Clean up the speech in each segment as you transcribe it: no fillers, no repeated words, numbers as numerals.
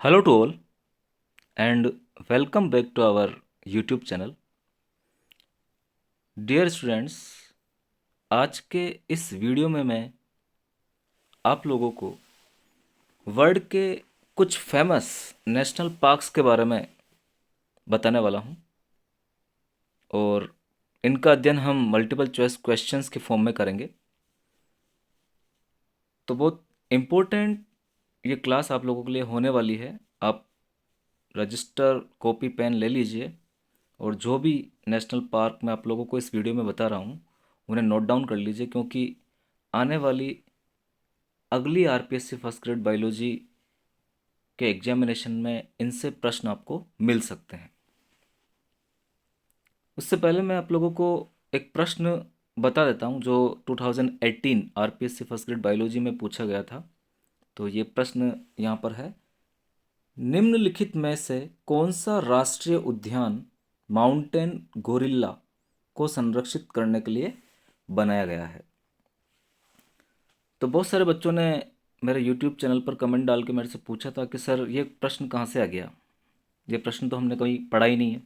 Hello to all and welcome back to our YouTube channel. Dear students, आज के इस video में मैं आप लोगों को वर्ल्ड के कुछ फेमस नेशनल पार्क्स के बारे में बताने वाला हूँ और इनका अध्ययन हम मल्टीपल चॉइस क्वेश्चंस के फॉर्म में करेंगे। तो बहुत इम्पोर्टेंट ये क्लास आप लोगों के लिए होने वाली है। आप रजिस्टर कॉपी पेन ले लीजिए और जो भी नेशनल पार्क मैं आप लोगों को इस वीडियो में बता रहा हूँ उन्हें नोट डाउन कर लीजिए, क्योंकि आने वाली अगली आरपीएससी फर्स्ट ग्रेड बायोलॉजी के एग्जामिनेशन में इनसे प्रश्न आपको मिल सकते हैं। उससे पहले मैं आप लोगों को एक प्रश्न बता देता हूँ जो 2018 आरपीएससी फर्स्ट ग्रेड बायोलॉजी में पूछा गया था। तो ये प्रश्न यहाँ पर है, निम्नलिखित में से कौन सा राष्ट्रीय उद्यान माउंटेन गोरिल्ला को संरक्षित करने के लिए बनाया गया है। तो बहुत सारे बच्चों ने मेरे YouTube चैनल पर कमेंट डाल के मेरे से पूछा था कि सर ये प्रश्न कहाँ से आ गया, ये प्रश्न तो हमने कभी पढ़ा ही नहीं है।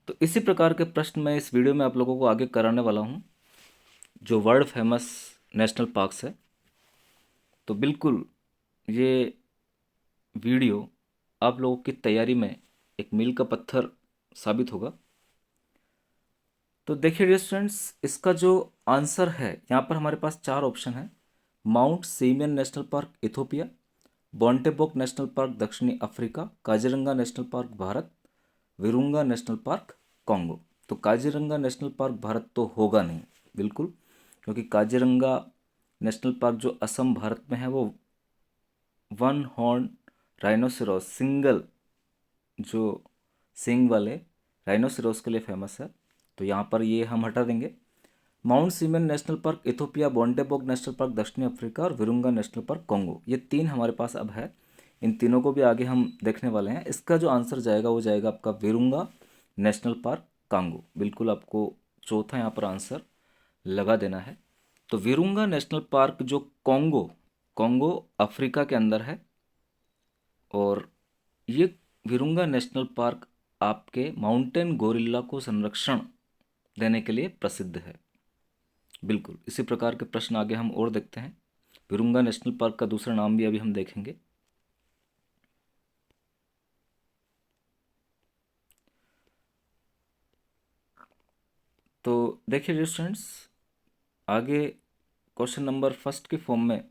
तो इसी प्रकार के प्रश्न मैं इस वीडियो में आप लोगों को आगे कराने वाला हूँ, जो वर्ल्ड फेमस नेशनल पार्क्स है। तो बिल्कुल ये वीडियो आप लोगों की तैयारी में एक मील का पत्थर साबित होगा। तो देखिए डियर स्टूडेंट्स, इसका जो आंसर है यहाँ पर हमारे पास चार ऑप्शन है। Mount Simien National Park Ethiopia, Bontebok National Park दक्षिणी Africa, Kaziranga National Park Bharat, Virunga National Park Congo. तो काजीरंगा नेशनल पार्क भारत तो होगा नहीं बिल्कुल, क्योंकि काजीरंगा नेशनल पार्क जो असम भारत में है वो वन हॉर्न राइनोसिरोस सिंगल जो सिंग वाले राइनोसिरोस के लिए फेमस है। तो यहाँ पर ये हम हटा देंगे। Mount Simien National Park Ethiopia, Bontebok National Park दक्षिणी अफ्रीका और विरुंगा नेशनल पार्क कॉन्गो, ये तीन हमारे पास अब है। इन तीनों को भी आगे हम देखने वाले हैं। इसका जो आंसर जाएगा वो जाएगा आपका विरुंगा नेशनल पार्क कांगो। बिल्कुल आपको चौथा यहाँ पर आंसर लगा देना है। तो विरुंगा नेशनल पार्क जो कॉन्गो कॉन्गो अफ्रीका के अंदर है, और ये विरुंगा नेशनल पार्क आपके माउंटेन गोरिल्ला को संरक्षण देने के लिए प्रसिद्ध है। बिल्कुल इसी प्रकार के प्रश्न आगे हम और देखते हैं। विरुंगा नेशनल पार्क का दूसरा नाम भी अभी हम देखेंगे। तो देखिए स्टूडेंट्स, आगे क्वेश्चन नंबर फर्स्ट के फॉर्म में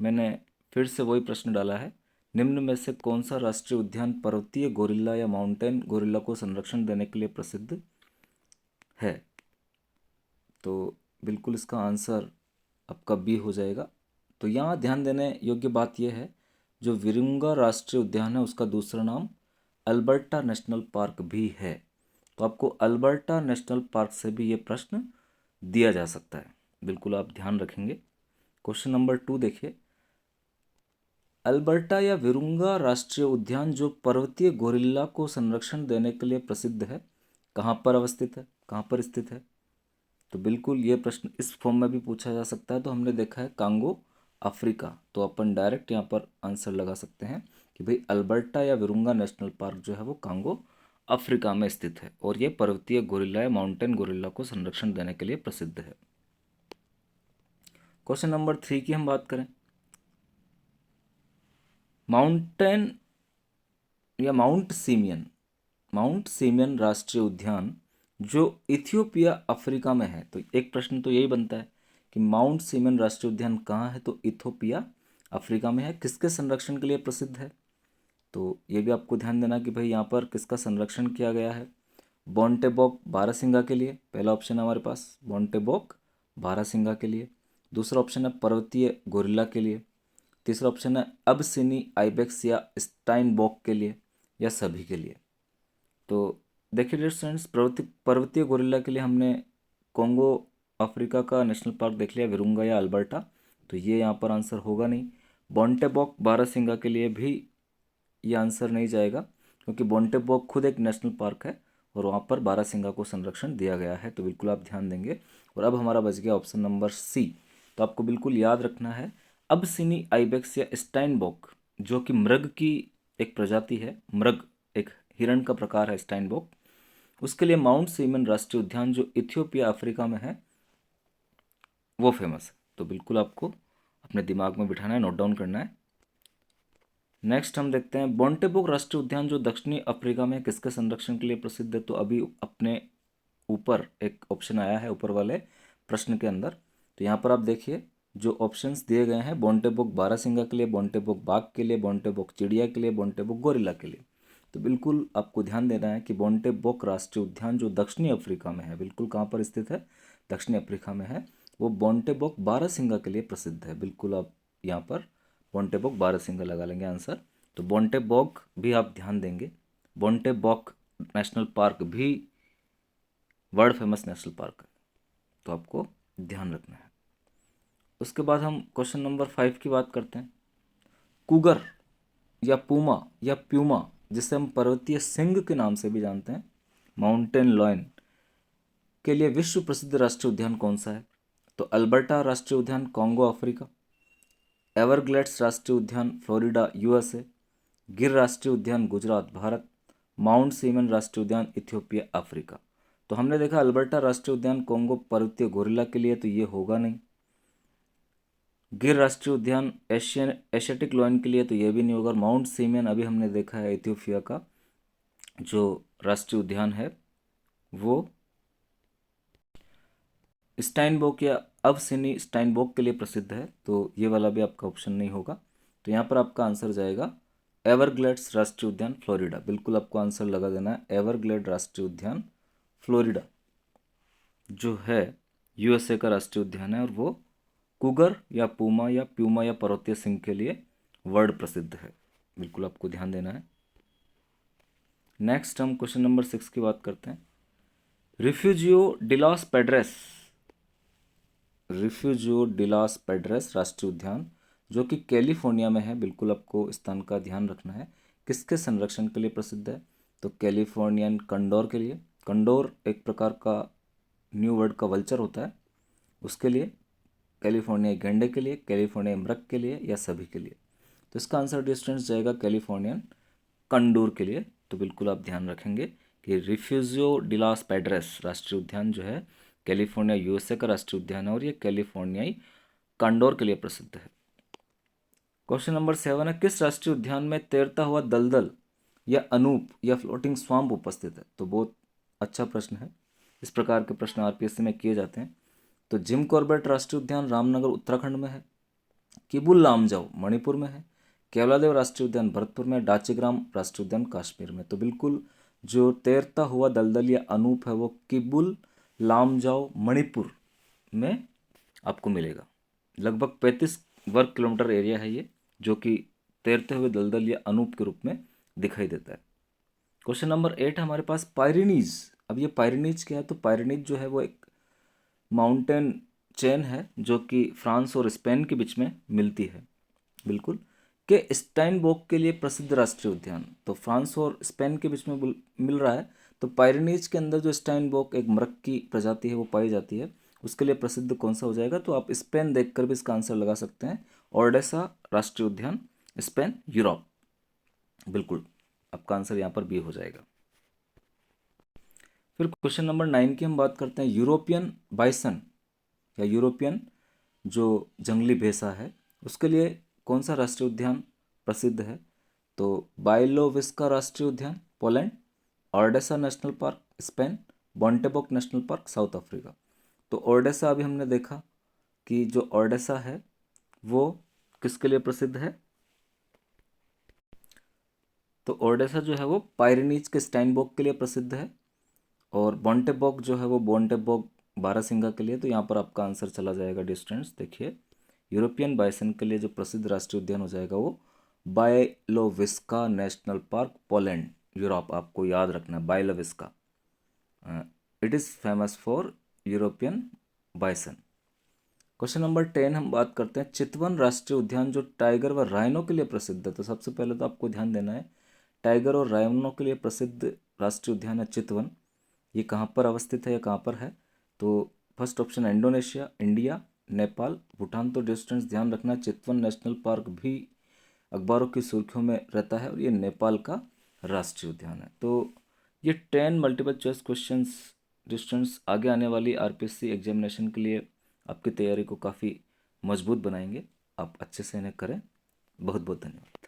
मैंने फिर से वही प्रश्न डाला है, निम्न में से कौन सा राष्ट्रीय उद्यान पर्वतीय गोरिल्ला या माउंटेन गोरिल्ला को संरक्षण देने के लिए प्रसिद्ध है। तो बिल्कुल इसका आंसर आपका बी हो जाएगा। तो यहाँ ध्यान देने योग्य बात यह है, जो विरुंगा राष्ट्रीय उद्यान है उसका दूसरा नाम अल्बर्टा नेशनल पार्क भी है। तो आपको अल्बर्टा नेशनल पार्क से भी ये प्रश्न दिया जा सकता है, बिल्कुल आप ध्यान रखेंगे। क्वेश्चन नंबर 2 देखिए, अल्बर्टा या विरुंगा राष्ट्रीय उद्यान जो पर्वतीय गोरिल्ला को संरक्षण देने के लिए प्रसिद्ध है, कहाँ पर अवस्थित है, कहाँ पर स्थित है। तो बिल्कुल ये प्रश्न इस फॉर्म में भी पूछा जा सकता है। तो हमने देखा है कांगो अफ्रीका, तो अपन डायरेक्ट यहाँ पर आंसर लगा सकते हैं कि भाई अल्बर्टा या विरुंगा नेशनल पार्क जो है वो कांगो अफ्रीका में स्थित है, और ये पर्वतीय गोरिल्ला या माउंटेन गोरिल्ला को संरक्षण देने के लिए प्रसिद्ध है। क्वेश्चन नंबर 3 की हम बात करें, माउंटेन या माउंट सीमियन राष्ट्रीय उद्यान जो इथियोपिया अफ्रीका में है। तो एक प्रश्न तो यही बनता है कि माउंट सीमियन राष्ट्रीय उद्यान कहाँ है, तो इथियोपिया अफ्रीका में है। किसके संरक्षण के लिए प्रसिद्ध है, तो ये भी आपको ध्यान देना कि भाई यहाँ पर किसका संरक्षण किया गया है। बॉन्टेबोक बारहसिंगा के लिए पहला ऑप्शन है हमारे पास, बॉन्टेबोक बारहसिंगा के लिए। दूसरा ऑप्शन है पर्वतीय गोरिल्ला के लिए। तीसरा ऑप्शन है अबसिनी आइबेक्स या स्टाइनबॉक के लिए, या सभी के लिए। तो देखिए डियर स्टूडेंट्स, पर्वतीय गोरिल्ला के लिए हमने कॉन्गो अफ्रीका का नेशनल पार्क देख लिया, विरुंगा या अल्बर्टा, तो ये यहाँ पर आंसर होगा नहीं। बॉन्टेबॉक बारहसिंगा के लिए भी ये आंसर नहीं जाएगा, क्योंकि बॉन्टेबॉक खुद एक नेशनल पार्क है और वहाँ पर बारहसिंगा को संरक्षण दिया गया है। तो बिल्कुल आप ध्यान देंगे। और अब हमारा बच गया ऑप्शन नंबर सी। तो आपको बिल्कुल याद रखना है, अबसिनी आइबेक्स या स्टाइनबॉक जो कि मृग की एक प्रजाति है, मृग एक हिरण का प्रकार है स्टाइनबोक, उसके लिए माउंट सीमन राष्ट्रीय उद्यान जो इथियोपिया अफ्रीका में है वो फेमस है। तो बिल्कुल आपको अपने दिमाग में बिठाना है, नोट डाउन करना है। नेक्स्ट हम देखते हैं बोंटेबोक राष्ट्रीय उद्यान जो दक्षिणी अफ्रीका में किसके संरक्षण के लिए प्रसिद्ध है। तो अभी अपने ऊपर एक ऑप्शन आया है ऊपर वाले प्रश्न के अंदर, तो यहाँ पर आप देखिए जो ऑप्शंस दिए गए हैं, बोंटेबोक बारहसिंगा के लिए, बोंटेबोक बाघ के लिए, बोंटेबोक चिड़िया के लिए, बोंटेबोक गोरिल्ला के लिए। तो बिल्कुल आपको ध्यान देना है कि बोंटेबोक राष्ट्रीय उद्यान जो दक्षिणी अफ्रीका में है, बिल्कुल कहाँ पर स्थित है, दक्षिणी अफ्रीका में है, वो बोंटेबोक बारहसिंगा के लिए प्रसिद्ध है। बिल्कुल आप यहाँ पर बोंटेबोक बारहसिंगा लगा लेंगे आंसर। तो बोंटेबोक भी आप ध्यान देंगे, बोंटेबोक नेशनल पार्क भी वर्ल्ड फेमस नेशनल पार्क है, तो आपको ध्यान रखना है। उसके बाद हम क्वेश्चन नंबर 5 की बात करते हैं। कुगर या पूमा या प्यूमा, जिसे हम पर्वतीय सिंह के नाम से भी जानते हैं, माउंटेन लॉयन के लिए विश्व प्रसिद्ध राष्ट्रीय उद्यान कौन सा है। तो अल्बर्टा राष्ट्रीय उद्यान कॉन्गो अफ्रीका, एवरग्लेड्स राष्ट्रीय उद्यान फ्लोरिडा यूएसए, गिर राष्ट्रीय उद्यान गुजरात भारत, माउंट सीमन राष्ट्रीय उद्यान इथियोपिया अफ्रीका। तो हमने देखा अल्बर्टा राष्ट्रीय उद्यान कॉन्गो पर्वतीय गोरिल्ला के लिए, तो ये होगा नहीं। गिर राष्ट्रीय उद्यान एशियाटिक लॉयन के लिए, तो ये भी नहीं होगा। माउंट सीमियन अभी हमने देखा है इथियोपिया का जो राष्ट्रीय उद्यान है वो स्टाइनबोक या अवसिनी स्टाइनबोक के लिए प्रसिद्ध है, तो ये वाला भी आपका ऑप्शन नहीं होगा। तो यहाँ पर आपका आंसर जाएगा एवरग्लेड्स राष्ट्रीय उद्यान फ्लोरिडा। बिल्कुल आपको आंसर लगा देना है, एवरग्लेड राष्ट्रीय उद्यान फ्लोरिडा जो है यूएसए का राष्ट्रीय उद्यान है, और वो कुगर या पूमा या प्यूमा या पर्वतीय सिंह के लिए वर्ल्ड प्रसिद्ध है। बिल्कुल आपको ध्यान देना है। नेक्स्ट हम क्वेश्चन नंबर 6 की बात करते हैं। रिफ्यूजियो डिलास पेड्रेस, रिफ्यूजियो डिलास पेड्रेस राष्ट्रीय उद्यान जो कि कैलिफोर्निया में है, बिल्कुल आपको स्थान का ध्यान रखना है, किसके संरक्षण के लिए प्रसिद्ध है। तो कैलिफोर्नियन कंडोर के लिए, कंडोर एक प्रकार का न्यू वर्ल्ड का वल्चर होता है, उसके लिए, कैलिफोर्निया गैंडे के लिए, कैलिफोर्निया मृग के लिए, या सभी के लिए। तो इसका आंसर डिस्टेंस जाएगा कैलिफोर्नियन कंडोर के लिए। तो बिल्कुल आप ध्यान रखेंगे कि रिफ्यूजियो डिलास पेड्रेस राष्ट्रीय उद्यान जो है कैलिफोर्निया यूएसए का राष्ट्रीय उद्यान है, और ये कैलिफोर्नियाई कंडोर के लिए प्रसिद्ध है। क्वेश्चन नंबर 7 है, किस राष्ट्रीय उद्यान में तैरता हुआ दलदल या अनूप या फ्लोटिंग स्वाम्प उपस्थित है। तो बहुत अच्छा प्रश्न है, इस प्रकार के प्रश्न आरपीएससी में किए जाते हैं। तो जिम कॉर्बेट राष्ट्रीय उद्यान रामनगर उत्तराखंड में है, किबुल लामजाओ मणिपुर में है, केवलादेव राष्ट्रीय उद्यान भरतपुर में, डाचीग्राम राष्ट्रीय उद्यान कश्मीर में। तो बिल्कुल जो तैरता हुआ दलदल या अनूप है वो किबुल लामजाओ मणिपुर में आपको मिलेगा। लगभग 35 वर्ग किलोमीटर एरिया है ये, जो कि तैरते हुए दलदल या अनूप के रूप में दिखाई देता है। क्वेश्चन नंबर 8 हमारे पास पायरिनीज। अब ये पायरिनीज क्या है। तो पायरिनीज जो है वो एक माउंटेन चेन है जो कि फ्रांस और स्पेन के बीच में मिलती है, बिल्कुल, के स्टाइनबोक के लिए प्रसिद्ध राष्ट्रीय उद्यान। तो फ्रांस और स्पेन के बीच में मिल रहा है, तो पायरिनीज के अंदर जो स्टाइनबोक एक मृग की प्रजाति है वो पाई जाती है, उसके लिए प्रसिद्ध कौन सा हो जाएगा। तो आप स्पेन देखकर भी इसका आंसर लगा सकते हैं, ओर्डेसा राष्ट्रीय उद्यान स्पेन यूरोप। बिल्कुल आपका आंसर यहाँ पर बी हो जाएगा। फिर क्वेश्चन नंबर 9 की हम बात करते हैं। यूरोपियन बाइसन या यूरोपियन जो जंगली भैंसा है उसके लिए कौन सा राष्ट्रीय उद्यान प्रसिद्ध है। तो बाइलोविस्का राष्ट्रीय उद्यान Poland, Ordesa National Park Spain, Bontebok National Park South Africa. तो ओर्डेसा अभी हमने देखा कि जो ओर्डेसा है वो किसके लिए प्रसिद्ध है। तो ओर्डेसा जो है वो पायरिनीज के स्टाइनबोक के लिए प्रसिद्ध है, और बॉन्टेबोक जो है वो बॉन्टेबोक बारहसिंगा के लिए। तो यहाँ पर आपका आंसर चला जाएगा डिस्टेंस, देखिए यूरोपियन बाइसन के लिए जो प्रसिद्ध राष्ट्रीय उद्यान हो जाएगा वो Bialowieza National Park Poland Europe. आपको याद रखना है Bialowieza, it is famous for European bison. Question number 10 हम बात करते हैं चितवन राष्ट्रीय उद्यान जो टाइगर व राइनो के लिए प्रसिद्ध है। तो सबसे पहले तो आपको ध्यान देना है, टाइगर और राइनो के लिए प्रसिद्ध राष्ट्रीय उद्यान है चितवन। ये कहाँ पर अवस्थित है या कहाँ पर है। तो first option Indonesia, India, Nepal, Bhutan. तो डिस्टेंस ध्यान रखना, चितवन नेशनल पार्क भी अखबारों की सुर्खियों में रहता है और ये नेपाल का राष्ट्रीय उद्यान है। तो ये 10 मल्टीपल चॉइस क्वेश्चंस डिस्टेंस आगे आने वाली आरपीएससी एग्जामिनेशन के लिए आपकी तैयारी को काफ़ी मजबूत बनाएंगे। आप अच्छे से इन्हें करें। बहुत बहुत धन्यवाद।